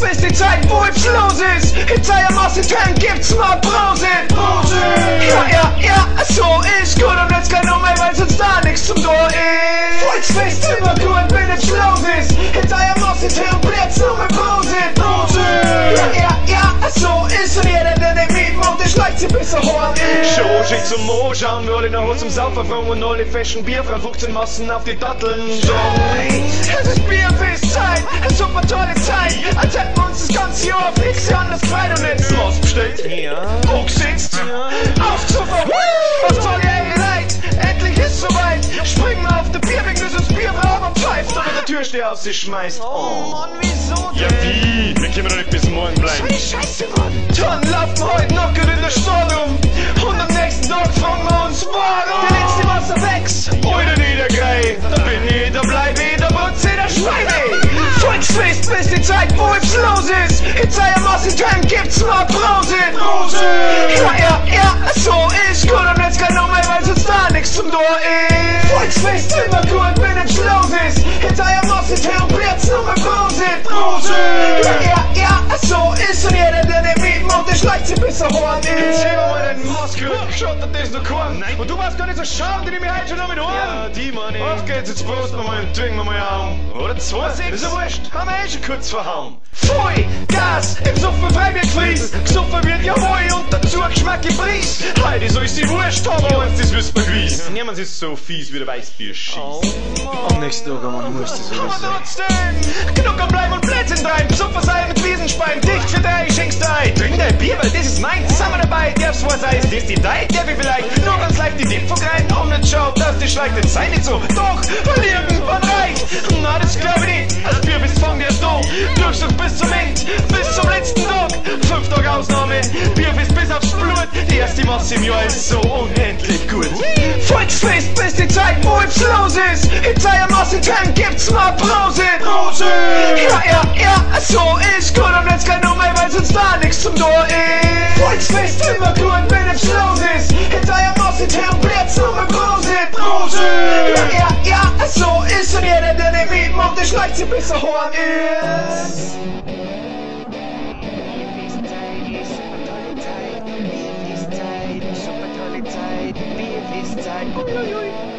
bis die Zeit, wo es los ist. Hinter einem Außentank gibt's mal Brause. Ja, so ist gut und jetzt kein Nummer, weil sonst da nichts zum Tor ist. Volksfest immer gut, wenn es los ist. Hinter einem Außentank bleibt's nur mit Brause. Ja, so ist und jeder, der nicht mitmacht, der schleicht sich bis er Horn ist. Schon schick zum Mo, schauen wir alle nach Hause zum Saufen und alle feschen Bier, 15 Massen auf die Datteln. Es ist Bierfestzeit, eine super tolle Zeit. Als hätten wir uns das ganze Jahr auf nichts anderes gefreut und jetzt Was bestellt? Ja. Hoch sitzt, aufzufahren. Was soll ihr Leid? Endlich ist soweit. Springen wir auf den Bierweg, bis uns Bierbrauer pfeift oder der Türsteher aus sich schmeißt. Oh Mann, wieso denn? Ja wie? Wir können doch nicht bis morgen bleiben. Scheiße, Mann. Dann laufen wir heute noch in der Stadt um. Und am nächsten Tag fragen wir uns, warum der letzte Wasser wächst. Oder Niedergrei, da bin ich, da bleib ich, da putze ich, da schreibe ich. Volksfest, bis die Zeit, wo es los ist. Hinter einem Außentank gibt's mal Brause. Ja, so ist gut und jetzt kein Nummer, weil sonst da nichts zum Tor ist. Volksfest immer gut, wenn es los ist. Hinter einem Außentank bleibt's nur mit Brause. Ja, so ist und jeder, der nicht mitmacht, der schleicht sich bis er Horn ist. Sehen wir mal den Maske, schaut, das ist noch Korn. Und du warst gar nicht so schade, die mir heute schon noch mit Ohren. Ja, die Mann, auf geht's, jetzt prosten wir mal und trinken wir mal an. Oder 2,6. Ist ja wurscht, haben wir schon kurz verhauen. Pfui, Gas, im Suffen Freibier-Fries. Gesuffen wird ja heu und dazu Geschmack im Preis. Heidi, so ist die Wurscht, aber uns das wüsst man gewiss. Niemand ist so fies wie der Weißbier schießt. Am nächsten Tag am muss das so sein. Genug am Bleiben und Plätzchen rein. Besuffen sei mit Wiesenspein. Dicht für drei, schenkst drei. Trink dein Bier, weil das ist mein. Sind wir dabei, darf's wohl sein. Das ist die Zeit, der wir vielleicht nur ganz leicht die Info rein. Und nicht schaut, dass die schleicht, jetzt sei nicht so. Doch, weil irgendwann reicht. Na, das glaub ich nicht. Als Bier bist fang der Sto. Durchschnitt bis zum End, bis zum letzten Tag. 5 Tage Ausnahme, Bierfest bis aufs Blut. Die erste Masse im Jahr ist so unendlich gut. Volksfest, bis die Zeit, wo es los ist. Hinter einem Außentank gibt's mal Brause. Ja, so ist gut und jetzt kein Nummer, weil sonst da nichts zum Tor ist. Volksfest immer gut, wenn es los ist. Hinter einem Außentank bleibt's nur mit Brause. Ja, so ist und jeder, der nicht mitmacht, der schleicht sich bis er Horn ist. Super tolle Zeit, Bierfestzeit. Uiuiui.